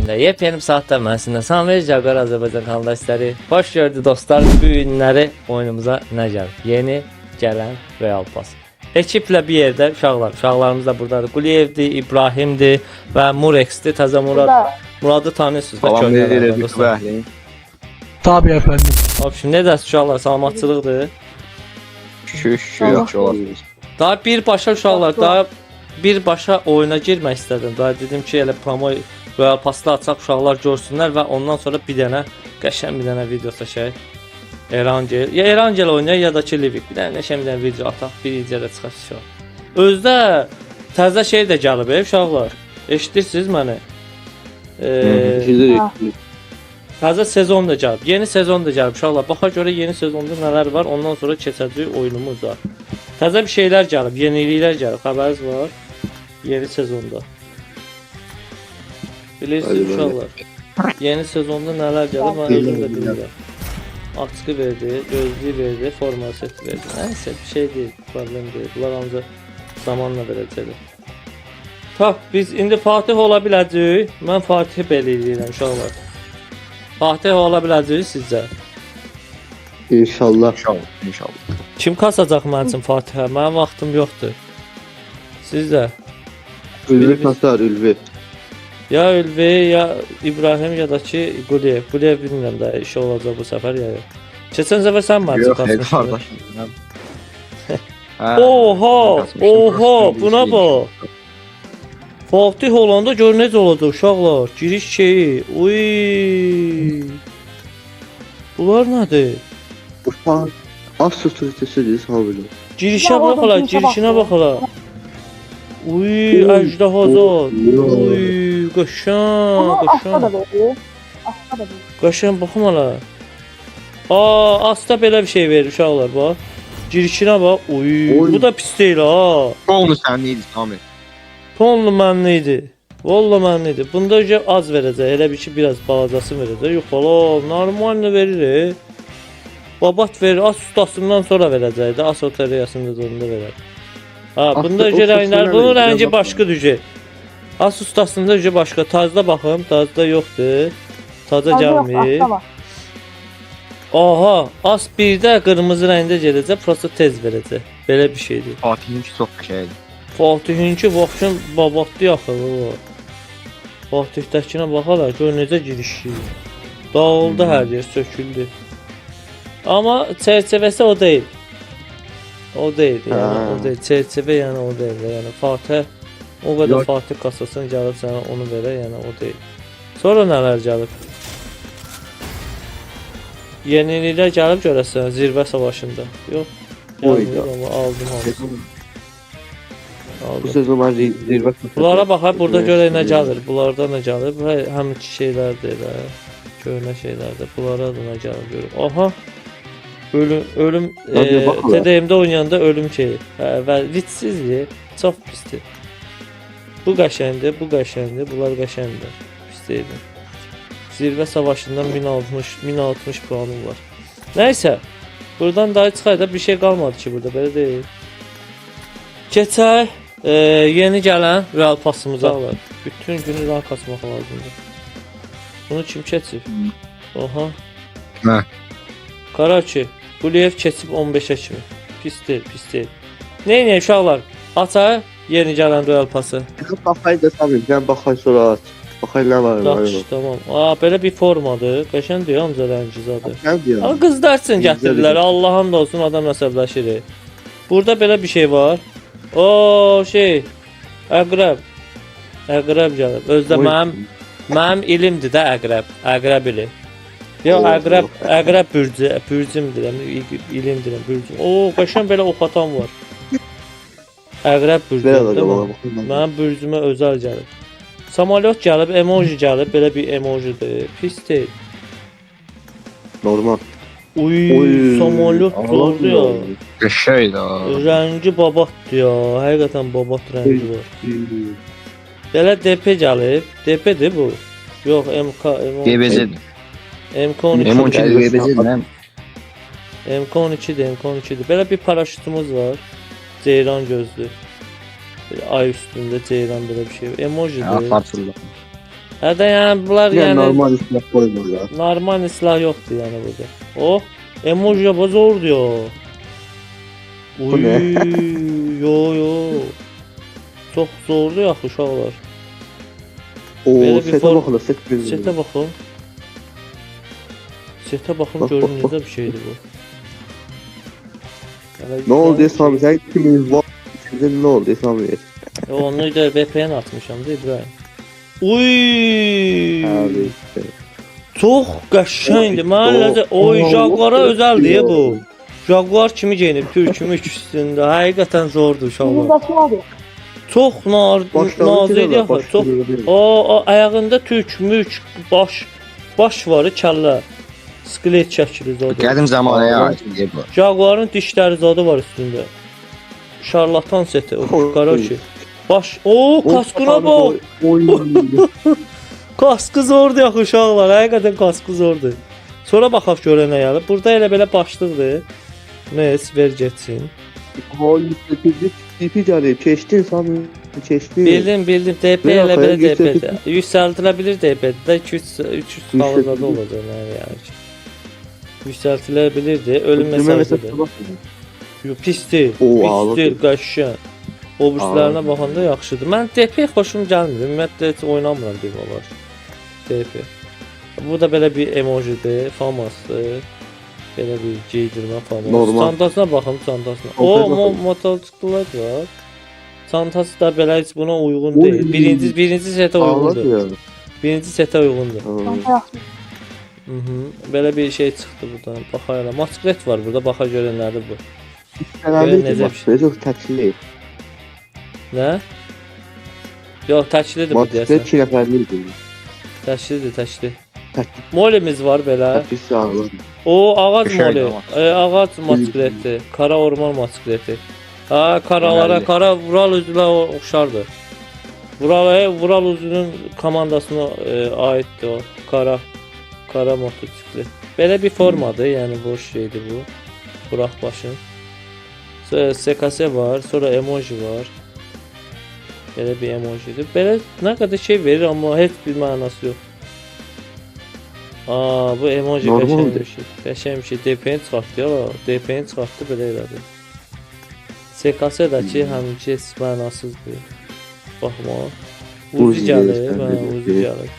bölümünde yepyeni saatler mənsindən Samir Jaguar Azərbaycan kanaldaşları hoş gördü dostlar. Bu günləri oyunumuza nə gəlir? Yeni gələn Real Pass. Ekiplə bir yerdə uşaqlarımız da buradadır. Quliyevdir, İbrahimdir və Murex'dir. Təzə Muradı tanıyorsunuz da köhnələrdən. Tabii efendim. Şimdi ne dersin uşaqlar? Salamatçılıqdır. Şükür yaxşı olar. Daha birbaşa uşaqlar, daha birbaşa oyuna girmək istədim. Daha dedim ki, elə promo Royal Pass'ı açaq, uşaqlar görsünlər və ondan sonra bir dənə qəşəng bir dənə video çəkək. Erangel, ya Erangel oynayaq ya da ki Livik. Bir dənə qəşəng bir dənə video ataq, bir incədə çıxaq uşaq. Özdə təzə şey də gəlib uşaqlar. Eşidirsiniz məni? Təzə sezon da gəlib. Yeni sezon da gəlib uşaqlar. Baxa görə yeni sezonda nələr var, ondan sonra keçəcək oyunumuz var. Təzə bir şeylər gəlib, yeniliklər gəlib. Xəbəriniz var? Yeni sezonda. Bilirsiniz uşaqlar. Yeni sezonda nələr gəlib, mən özüm də bilmirəm. Açqı verdi, gözlüyü verdi, forma seti verdi. Nəysə, bir şey deyil, problem deyil. Bunlar ancaq zamanla verəcəkdir. Tax, biz indi Fatih ola biləcəyik. Mən Fatih belə eləyirəm uşaqlar. Fatih ola biləcəyik sizcə? İnşallah. Kim kasacaq mənim üçün Fatihə? Mənim vaxtım yoxdur. Sizdə? Ülvi kasar, Ülvi. Ya Ülvi, ya İbrahim ya da ki Quliyev. Quliyev bilmirəm da işi olacaq bu səfər ya yox. Keçən səfər sən mənim üçün kasmışdın. Oha, buna bax. Fatih olanda gör necə olacaq uşaqlar. Giriş şeyi. Uy. Bunlar nədir? Ufak. Az sözü sağ olun. Girişə bax hala, girişinə bax hala. Uy, əjdahazad. Uy, qəşəng. Qəşəng baxım hala. Asta belə bir şey verir uşaqlar bax. Girişinə bax. Uy, bu da pis deyil ha. Tonlu sənliydi Samir. Tonlu mənli idi. Vallahi mənli idi. Bunda öncə az verəcək. Elə bir ki biraz balacası verəcək. Yox hala, normal verir. Babat verir, as ustasından sonra verəcəkdi. As otariyasında da onda verər. Bunda öncə rənglər, bunun rəngi başqa düzə. As ustasında öncə başqa. Tazda baxım, tazda yoxdur. Taza gəlmir. Aha, as 1-də qırmızı rəngdə gələcək, prosta tez verəcək. Belə bir şeydir. Fatihinki çox qəşəngdir. Fatihinki baxışın babatdı yaxı. Fatih'dəkinə baxalar, gör necə girişir. Dağıldı hər yer, söküldü. Amma çərçivəsi o deyil. O deyil, yəni o deyil. Çərçivə yəni o deyil. Yəni Fatih o qədər Fatih kasasını gəlib sənə onu verə, yəni o deyil. Sonra nələr gəlib? Yeniliklər gəlib görəsən zirvə savaşında. Yox. Amma aldım. Bu sezon mən zirvə. Bunlara baxaq, burada görək nə gəlir. Bunlarda nə gəlir? Həminki şeylərdir elə. Köhnə şeylərdir. Bunlara da nə gəlir görək. Aha. Ölüm TDM-də oynayanda ölüm şeyi. Və vitsizdir. Çox pisdir. Bu qəşəngdir, bu qəşəngdir. Bunlar qəşəngdir. Pis deyil. Zirvə savaşından 1060 puanım var. Nəysə. Buradan daha çıxayda bir şey qalmadı ki burada. Belə deyil. Keçək. Yeni gələn Real Pass'ımıza alır. Bütün günü rank açmaq lazımdır. Bunu kim keçir? Oha. Hə. Karaçi. Quliyev keçib 15-ə kimi. Pis deyil, pis deyil. Neynəyək uşaqlar? Açaq yeni gələn Real Pass'ı. Baxay da Samir, mən baxay sonra aç. Baxay nə var? Yaxşı, tamam. Belə bir formadır. Qəşəngdir, amca rəngizadır. Qəşəngdir. Qızlar üçün gətirdilər. Allah'ın da olsun, adam əsəbləşir. Burada belə bir şey var. Şey. Əqrəb. Əqrəb gəlib. Özdə mənim ilimdir də əqrəb. Əqrəb ili. Yox, əqrəb bürcümdür. İlimdir, bürcüm. Qəşəng belə ox atan var. Əqrəb bürcümdür. Mənim bürcümə özəl gəlib. Samolyot gəlib, emoji gəlib. Belə bir emojidir. Pis deyil. Normal. Uy, samolyot oldu ya. Qəşəngdir. Rəngi babatdır ya. Həqiqətən babat rəngi var. Belə DP gəlib. DP'dir bu. Yox, MK. DBZ-dir. MK12'dir. MK12'dir. Belə bir paraşütümüz var. Ceyran gözlü. Ay üstündə ceyran belə bir şey. Emojidir. Hədə yəni bunlar Yəni yəni normal silah qoymurlar. normal silah yoxdur yəni burada. Oh, emoji bu zor diyor. Bu Uy, nə? yo. Çox zordur axı uşaqlar. O Belə bir setə form- baxın, set bir. Setə baxın. Setə baxın Bak, görün bak, bak. necə bir şeydir bu. Hələ Ne oldu yüklənir Sami? Sen 2000 var. Sizin ne oldu Sami? ki. Onu da VPN atmışam da İbrahim. Uy! Abi işte. Çox qəşəngdir. Mən necə oy Jaguara özəldir bu. Jaguar kimi geyinib Türkümü üstündə. Həqiqətən zordur uşaqlar. Çox nazik yaxı. Çox o ayağında Türk mülk baş var, kəllə. Skelet şəkli zadı. Qədim zamanaya ait bir bu. Jaguarın dişləri zadı var üstündə. Şarlatan seti o qaraçı. Baş o kaskına bak. Oy. Kaskı zordur yaxı uşaqlar. Həqiqətən kaskı zordur. Sonra baxaq görən nə gəlir. Burada elə belə başlıqdır. Nes ver getsin. Oy. Tipi gəlir. Keçdin Sami. Keçdin. Bildim. DP Bir elə yaxaya belə getirdim. DP-də. Yüksəltilə bilir DP-də 200 qalında olacaq yəni. Yüksəltilə bilirdi. Ölüm mesajıdır. Yo pisdir. Oo, ağladı. Pisdir, qəşəng. Obrislərinə baxanda yaxşıdır. Mən DP xoşum gəlmir. Ümumiyyətlə heç oynamıram demələr. DP. Bu da belə bir emojidir, famasdır. Belə bir geydirmə famas. Normal. Çantasına baxın, çantasına. Çantaya O baxın. motosiklet var. Çantası da belə heç buna uyğun Oy. deyil. Birinci setə Ağladı uyğundur. ya. Birinci setə uyğundur. Ha. Belə bir şey çıxdı buradan. Baxayla. Motosiklet var burada. Baxa görənlərdir bu. Herhalde necə bir ki çok təkli. Nə? Yox, təklidir bu Motosiklet deyəsən. 2 nəfərliydi. Təklidir, təkli. Təkli Molimiz var belə. təkli sağlam. O ağac Qəşəng moli. Ağac motosikleti. Kara orman motosikleti. Ha, karalara, Deməli. kara Vural üzünə oxşardır. Vural üzünün komandasına aiddir o. Kara motosiklet. Belə bir formadır, yəni boş şeydir bu. Burak başın. Sonra SKS var, sonra emoji var. Belə bir emojidir. Belə nə qədər şey verir amma heç bir mənası yox. Aa, bu emoji Normaldir. qəşəng bir şey. Qəşəng bir şey. DP-ni çıxartdı ya. DP-ni çıxartdı belə elədi. SKS-dəki həminki heç mənasızdır. Baxma. Uzi Uzi gəlir, gəlir, hə, sən Uzi də gəlir.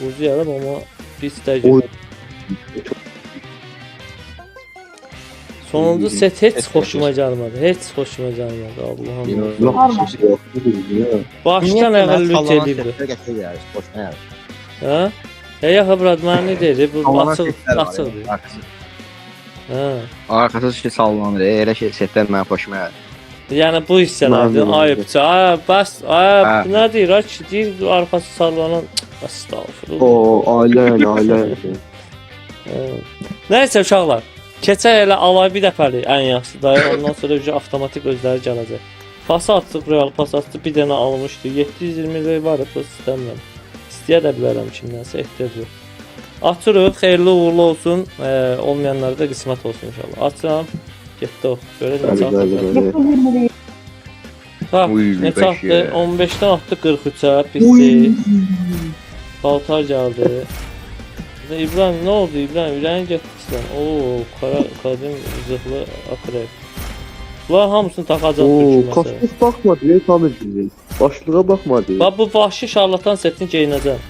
Uzi gəlir amma pis də Oy. gəlir. Sonuncu set heç xoşuma gəlmədi. Heç xoşuma gəlmədi. Allahım. Yok. Başdan ayağa lüt edirdi. Hə? Ya xəbrat məni deyir, bu açıqdır. Hə. Arkası şey sallanır. Elə şey setlər mənə xoşuma gəlir. Yəni bu hissələrdir, Mənim ayıbdır. Ay, bəs, ay, Hə. nə deyir? Aç deyir, arxası sallanan. Estağfurullah. O ailə. Nəysə uşaqlar, keçək elə alay bir dəfəlik ən yaxşısı da. Ondan sonra avtomatik özləri gələcək. Pas atdıq, real pas atdıq. Bir dənə almışdı. 720 lirə var, bu istəmirəm. İstəyə də bilərəm kimdənsə, ehtiyac yox. Açırıq, xeyirli uğurlu olsun. Olmayanlara da qismət olsun inşallah. Açıram. Getdi o. Görək nə çatdı. Bax, Uy, nə beş çatdı? ya. 15-dən atdı 43-ə. Pisi. Paltar gəldi. İbrahim nə oldu İbrahim? Ürəyin getmişsən. Oo, qadim zırhlı akrep. Bunlar hamısını taxacaq O düşməsə. kosmos bakmadı ya tam edildi. Başlığa bakmadı. Bax bu vahşi şarlatan setini geyinəcəm.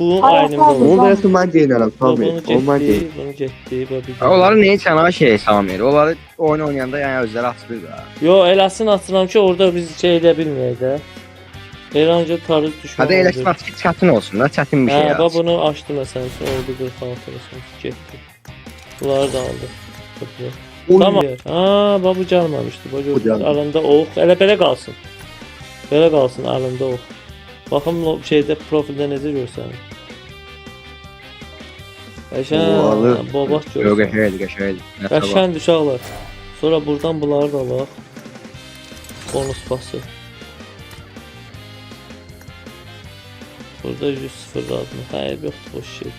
Bu aynımda Onu olur. da yapsın ben giyinərəm Bu tam bunu et. O ben getdi, giyinərəm. bunu getdi. Bax bir. Onları niyə sənə şey Samir? Onları oyun oynayanda yəni özləri açılır da. Yo, eləsin atıram ki, orada biz şey edə bilməyək də. Eranca tarız düşmə. Hadi eləsin aç ki, çətin olsun da, çətin bir şey. Hə, aç. bax bunu açdı məsələn, oldu 46 olsun, getdi. Bunları da aldı. Toplu. Oy. Tamam. Ha, bax bu gəlməmişdi. Bax Bu gəlmədi. əlində ox. Elə qalsın. Belə qalsın əlində ox. Baxım o şeydə profildə necə görsənir. Ovalı. Qəşəng, babaq Yox, görsün. qəşəngdir, qəşəngdir. Nə sabah. Qəşəng uşaqlar. Sonra buradan bunları da alaq. Bonus bası. Burada 100 lazım. Hayır yoxdur boş şey.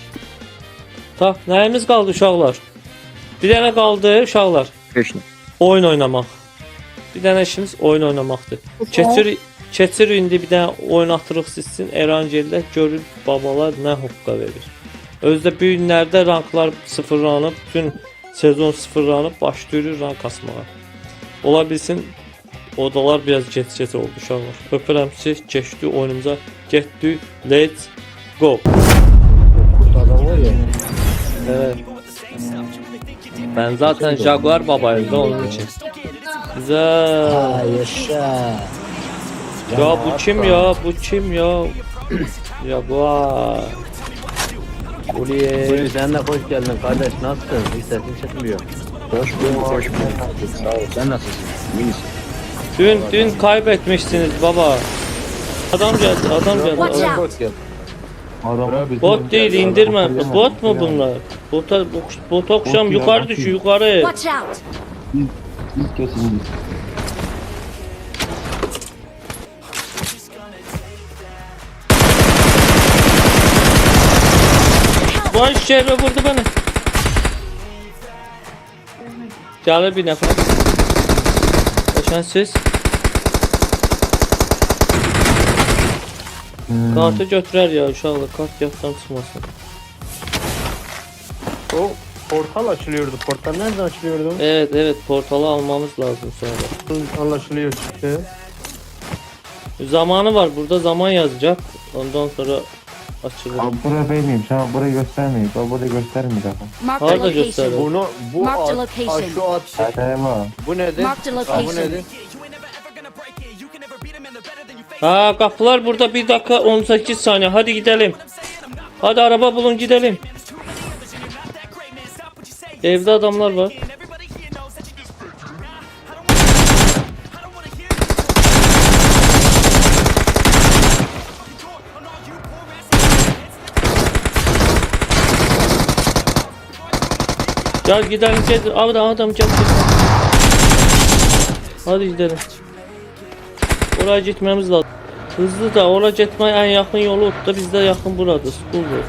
Tak, nəyimiz qaldı uşaqlar? Bir dənə qaldı uşaqlar. Keçin. Oyun oynamaq. Bir dənə işimiz oyun oynamaqdır. Keçir indi bir dənə oynatırıq sizin Erangeldə görür babalar nə hoqqa verir. Özdə bu günlərdə ranklar sıfırlanıb, bütün sezon sıfırlanıb başlayır rank asmağa. Ola bilsin odalar biraz geç oldu uşaqlar. Öpürəm sizi, keçdi oyunumuza, getdik, let's go. Evet. Ben zaten Jaguar babayım da onun için. Güzel. Yaşa. Ya bu kim ya? Bu kim ya? Jaguar. Buraya. Buyur sen de hoş geldin kardeş, nasılsın? Hiç sesim çıkmıyor. Hoş bulduk. Sağ ol. Sen nasılsın? İyisin. Dün kaybetmişsiniz baba. Adam geldi. Watch Adam. out! Bot değil, indirme. Bot mu bunlar? Bot akşam yukarı düş, yukarı. Watch out! Vay şerbe vurdu beni. Gəlir bir nəfər. Başan siz. Kartı götürər ya uşaqlar, kart yaddan çıxmasın. O portal açılıyordu. Portal nereden açılıyordu? Evet, portalı almamız lazım sonra. Anlaşılıyor çıktı. Zamanı var, burada zaman yazacak. Ondan sonra açılır. Abi buraya vermeyeyim, sana burayı göstermeyeyim. Ben burayı göstermeyeyim zaten. Marked a Harda location. gösterir. Bu Marked a at, location. şu at. Tamam. Bu nedir? Marked a Ha, bu location. nedir? Ha kapılar burada 1 dakika 18 saniye. Hadi gidelim. Hadi araba bulun gidelim. Evde adamlar var. Gel gidelim gel. Adam gel. Hadi gidelim. Oraya gitmemiz lazım. Hızlı da oraya gitmeye en yakın yolu da bizde yakın burada. School'dur.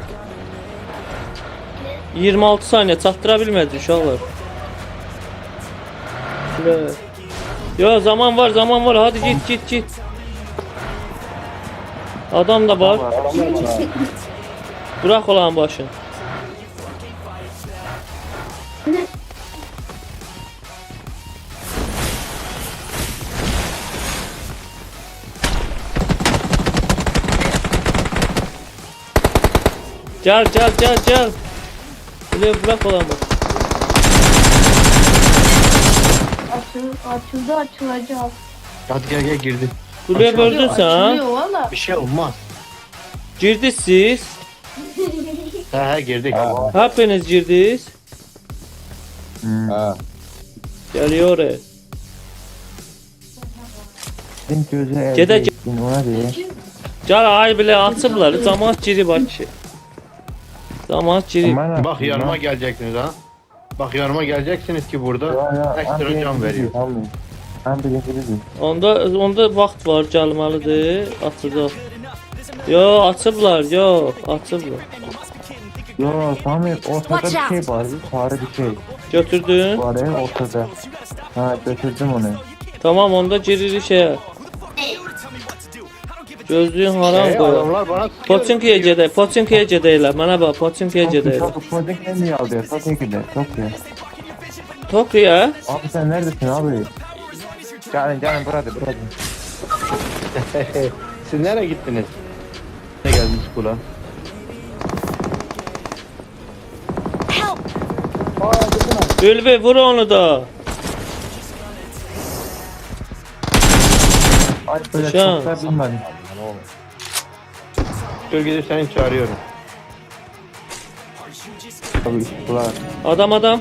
26 saniye çatdırabilmədi uşaqlar. Ya zaman var hadi git. Adam da var. Bırak olan başın. Gel. Buraya bırak olan bak. Açılacak. Hadi gel girdi. Buraya böldün sen ha. Açılıyor valla. Bir şey olmaz. Girdiniz siz. He girdik. Hepiniz girdiniz. Ha. Geliyor oraya. Senin gözü elde Gede- ettin ona diye. Gel ay bile atıblar. Camaat giri bak. Camaat giri. Bak yanıma geleceksiniz ha. Bak yanıma geleceksiniz ki burada ekstra can veriyor. Ben birinci Onda vaxt var, gəlməlidir. Açacaq. Yo, açıblar, açıblar. Yo Sami ortada Watch bir şey out. var. Sarı bir şey. Götürdün. Var ya ortada. Ha götürdüm onu. Tamam, onda giririk şeye. Gözlüyün haram qoyaq. Adamlar bana sıkıyor. Poçinkiyə gedəylər. Mənə bax, Poçinkiyə gedəylər. Çok project ne niye aldı ya? Çok iyi gider. Çok iyi. Tokyo. Abi sen neredesin abi? Gelin burada. Siz nereye gittiniz? Ne geldiniz kula? Help! Ülvi vur onu da. Ay böyle Şu an. çok da bilmedim. Gölgede seni çağırıyorum. Abi kulağa. Adam.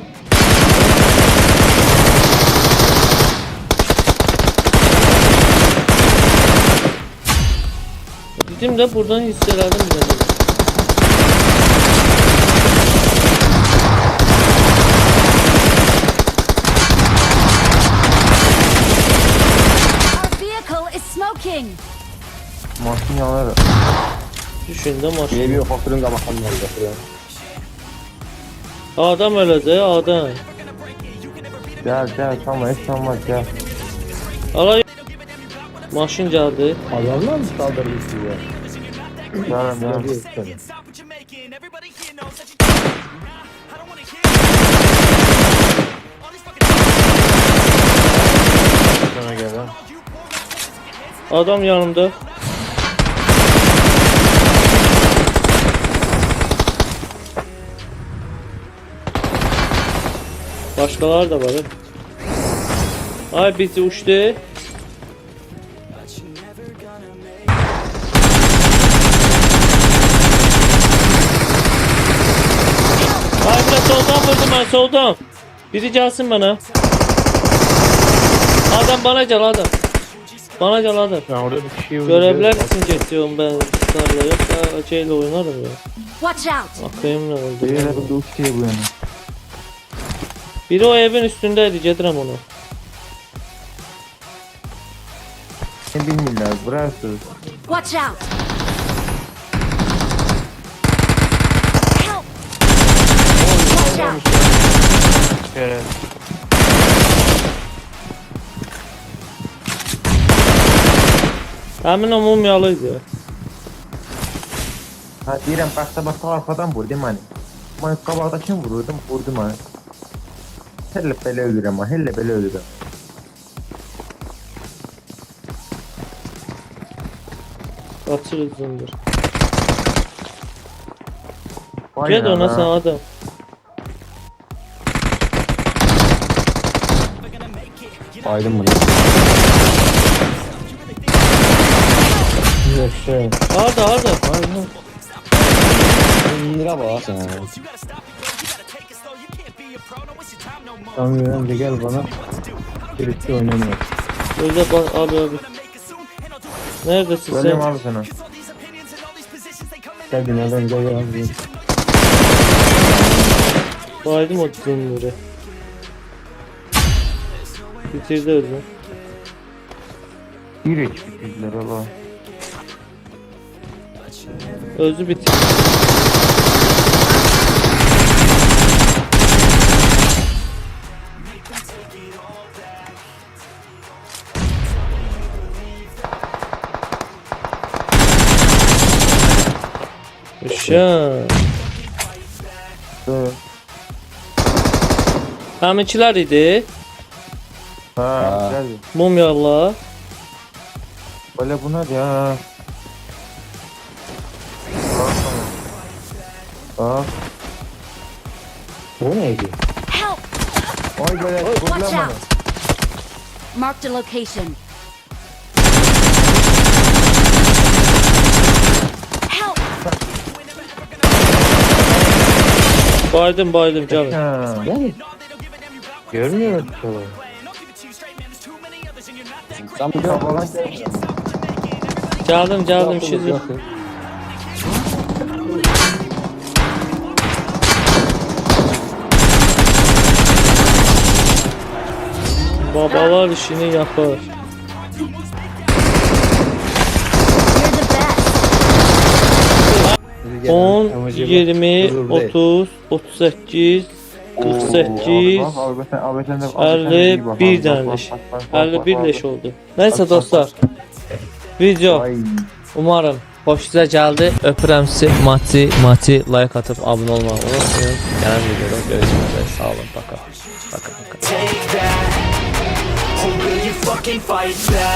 Dedim de buradan hisseledim bile. Our vehicle is smoking! Maşın yanar. Düşündü maşın. Bir hoparlörün qabaxından gətirirəm. Adam öləcək, adam. Gel Sami hiç olmaz gel. Alay. Maşın geldi. Adamlar mı saldırdı size? Canım canım. Sana gel ha. Adam yanımda. Başkalar da var. Ay bizi uçtu. Ay biraz soldan vurdum ben soldan. Biri gelsin bana. Adam bana gel adam. Bana gel adam. Ben orada bir kişiyi Görevler için geçiyorum ben Star'la yoksa aceyle oynarım ya. Watch out! Akıyım ne Bir yere oldu? bir duş diye bu yana. Biri o evin üstündeydi getirem onu. Ne bilmiyorlar burası. Watch out! Help! Watch out! kere. Hemen o mumyalıydı. Ha deyirəm başta arkadan vurdum hani. Ben qabaqdakini vurdum hani. Hele belə ölürəm ha, hele belə ölürəm. Kaçır uzundur. Vay Gel ona ana. sen adam. Aydın bunu. Yoksa. Arda. Lira bak sen. Tamam önce gel bana. Birlikte oynanıyor. Öyle bak abi. Neredesin Söyleyeyim sen? abi sana. Gel dinlerden gel. Baydım o düzenleri. Bitirdi öyle. Bir HP bizler Allah. Özü bitir. Uşa. Evet. Həminçilər idi. Ha, güzel. Mumyalar. Böyle buna ya. Bak. Bu neydi? Help! Oy böyle Watch kullanma. out! Marked a location. Help! Baydım canım. Ha. Görmüyor musun? Tam bir Falan Geldim şimdi. Babalar işini yapar. You're the best! 10, 20, 30, 38, 48, Abi sen de 51 tane leş. 51 leş oldu. Neyse dostlar. Video Ay. umarım hoşunuza geldi. Öpürəm sizi. Mati like atıp abone olmayı unutmayın. Gələn videoda görüşmək üzere. Sağ olun. Baka. Take that, or will you fucking fight back?